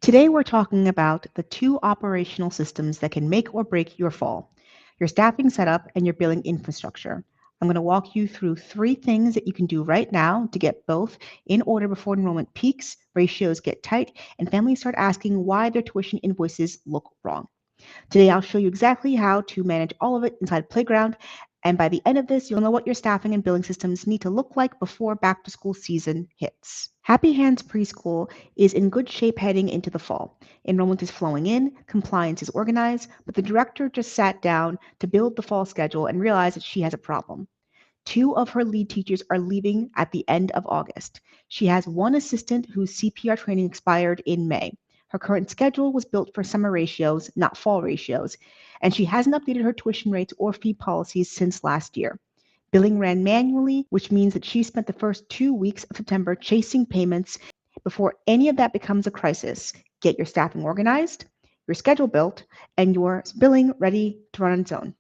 Today, we're talking about the two operational systems that can make or break your fall: your staffing setup and your billing infrastructure. I'm going to walk you through three things that you can do right now to get both in order before enrollment peaks, ratios get tight, and families start asking why their tuition invoices look wrong. Today, I'll show you exactly how to manage all of it inside Playground. And by the end of this, you'll know what your staffing and billing systems need to look like before back to school season hits. Happy Hands Preschool is in good shape heading into the fall. Enrollment is flowing in, compliance is organized, but the director just sat down to build the fall schedule and realized that she has a problem. Two of her lead teachers are leaving at the end of August. She has one assistant whose CPR training expired in May. Her current schedule was built for summer ratios, not fall ratios, and she hasn't updated her tuition rates or fee policies since last year. Billing ran manually, which means that she spent the first 2 weeks of September chasing payments. Before any of that becomes a crisis, get your staffing organized, your schedule built, and your billing ready to run on its own.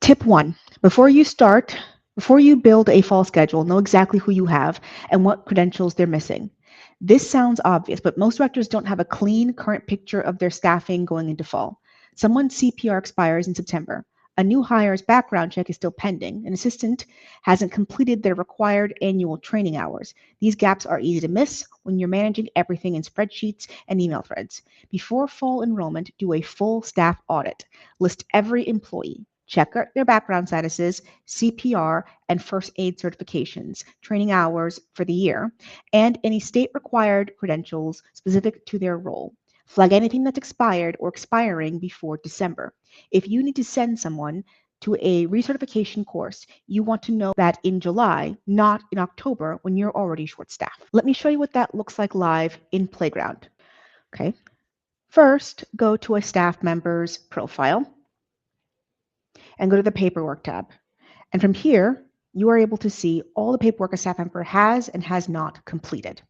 Tip one: before you build a fall schedule, know exactly who you have and what credentials they're missing. This sounds obvious, but most directors don't have a clean, current picture of their staffing going into fall. Someone's CPR expires in September. A new hire's background check is still pending. An assistant hasn't completed their required annual training hours. These gaps are easy to miss when you're managing everything in spreadsheets and email threads. Before fall enrollment, do a full staff audit. List every employee. Check their background statuses, CPR, and first aid certifications, training hours for the year, and any state required credentials specific to their role. Flag anything that's expired or expiring before December. If you need to send someone to a recertification course, you want to know that in July, not in October when you're already short staffed. Let me show you what that looks like live in Playground. Okay. First, go to a staff member's profile and go to the paperwork tab. And from here, you are able to see all the paperwork a staff member has and has not completed.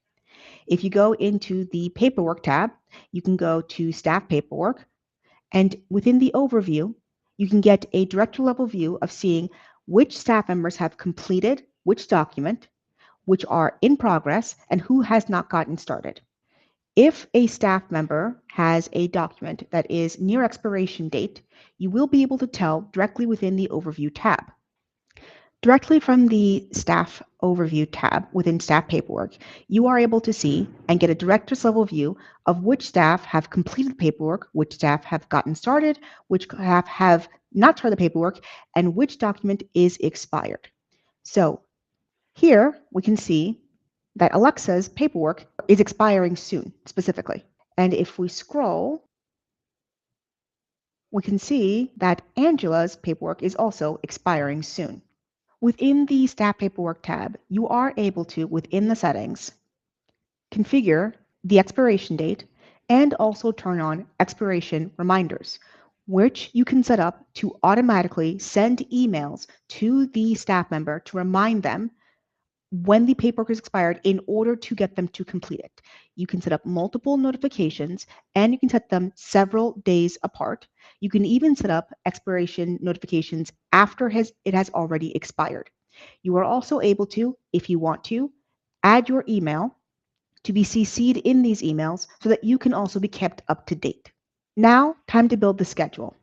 If you go into the paperwork tab, you can go to staff paperwork, and within the overview, you can get a director level view of seeing which staff members have completed which document, which are in progress, and who has not gotten started. If a staff member has a document that is near expiration date, you will be able to tell directly within the Overview tab. Directly from the Staff Overview tab within Staff Paperwork, you are able to see and get a director's level view of which staff have completed paperwork, which staff have gotten started, which have not started the paperwork, and which document is expired. So here we can see that Alexa's paperwork is expiring soon, specifically. And if we scroll, we can see that Angela's paperwork is also expiring soon. Within the Staff Paperwork tab, you are able to, within the settings, configure the expiration date and also turn on expiration reminders, which you can set up to automatically send emails to the staff member to remind them when the paperwork is expired in order to get them to complete it. You can set up multiple notifications and you can set them several days apart. You can even set up expiration notifications after it has already expired. You are also able to, if you want to, add your email to be CC'd in these emails so that you can also be kept up to date. Now, time to build the schedule.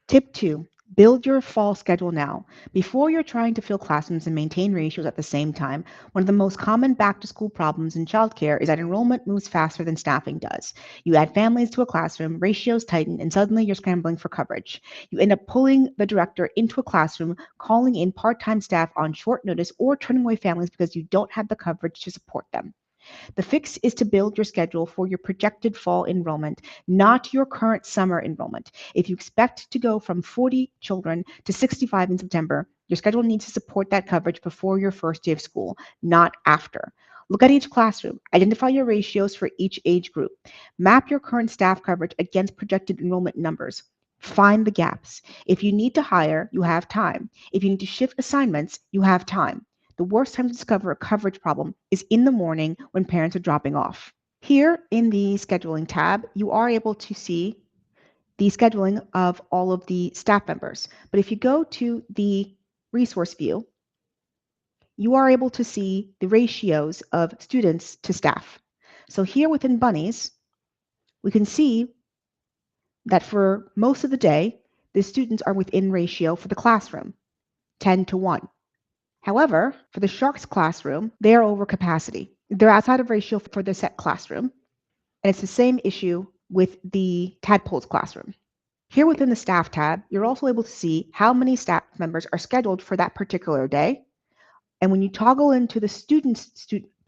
Tip 2. Build your fall schedule now. Before you're trying to fill classrooms and maintain ratios at the same time, one of the most common back-to-school problems in childcare is that enrollment moves faster than staffing does. You add families to a classroom, ratios tighten, and suddenly you're scrambling for coverage. You end up pulling the director into a classroom, calling in part-time staff on short notice, or turning away families because you don't have the coverage to support them. The fix is to build your schedule for your projected fall enrollment, not your current summer enrollment. If you expect to go from 40 children to 65 in September, your schedule needs to support that coverage before your first day of school, not after. Look at each classroom, identify your ratios for each age group, map your current staff coverage against projected enrollment numbers. Find the gaps. If you need to hire, you have time. If you need to shift assignments, you have time. The worst time to discover a coverage problem is in the morning when parents are dropping off. Here in the scheduling tab, you are able to see the scheduling of all of the staff members. But if you go to the resource view, you are able to see the ratios of students to staff. So here within Bunnies, We can see that for most of the day, the students are within ratio for the classroom, 10 to 1. However, for the Sharks classroom, they are over capacity. They're outside of ratio for the set classroom, and it's the same issue with the Tadpoles classroom. Here within the staff tab, you're also able to see how many staff members are scheduled for that particular day. And when you toggle into the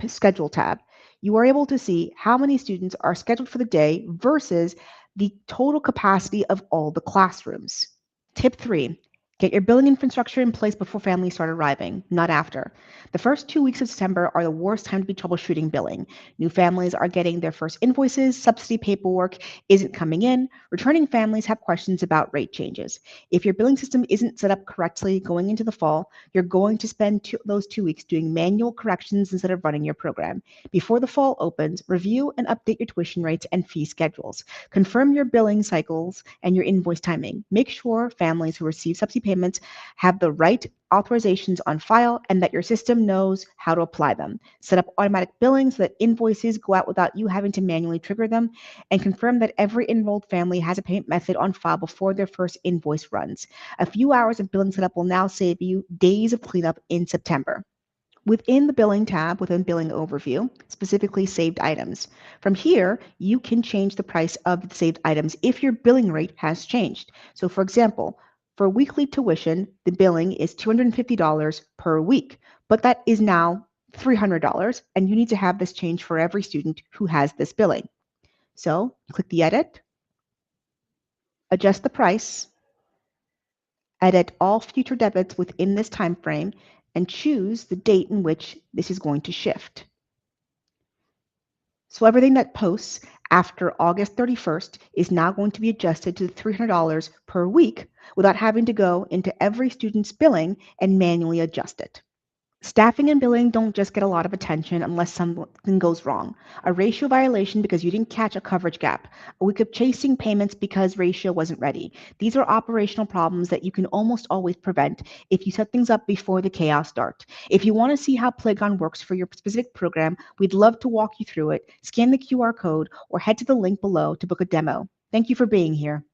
schedule tab, you are able to see how many students are scheduled for the day versus the total capacity of all the classrooms. Tip 3, get your billing infrastructure in place before families start arriving, not after. The first 2 weeks of September are the worst time to be troubleshooting billing. New families are getting their first invoices, subsidy paperwork isn't coming in, returning families have questions about rate changes. If your billing system isn't set up correctly going into the fall, you're going to spend those 2 weeks doing manual corrections instead of running your program. Before the fall opens, review and update your tuition rates and fee schedules. Confirm your billing cycles and your invoice timing. Make sure families who receive subsidy payments have the right authorizations on file and that your system knows how to apply them. Set up automatic billing so that invoices go out without you having to manually trigger them, and confirm that every enrolled family has a payment method on file before their first invoice runs. A few hours of billing setup will now save you days of cleanup in September. Within the billing tab, within billing overview, specifically saved items. From here, you can change the price of the saved items if your billing rate has changed. So for example, for weekly tuition, the billing is $250 per week, but that is now $300, and you need to have this change for every student who has this billing. So click the edit, adjust the price, edit all future debits within this time frame, and choose the date in which this is going to shift. So everything that posts after August 31st is now going to be adjusted to $300 per week without having to go into every student's billing and manually adjust it. Staffing and billing don't just get a lot of attention unless something goes wrong. A ratio violation because you didn't catch a coverage gap. A week of chasing payments because ratio wasn't ready. These are operational problems that you can almost always prevent if you set things up before the chaos starts. If you want to see how Playground works for your specific program, we'd love to walk you through it. Scan the QR code or head to the link below to book a demo. Thank you for being here.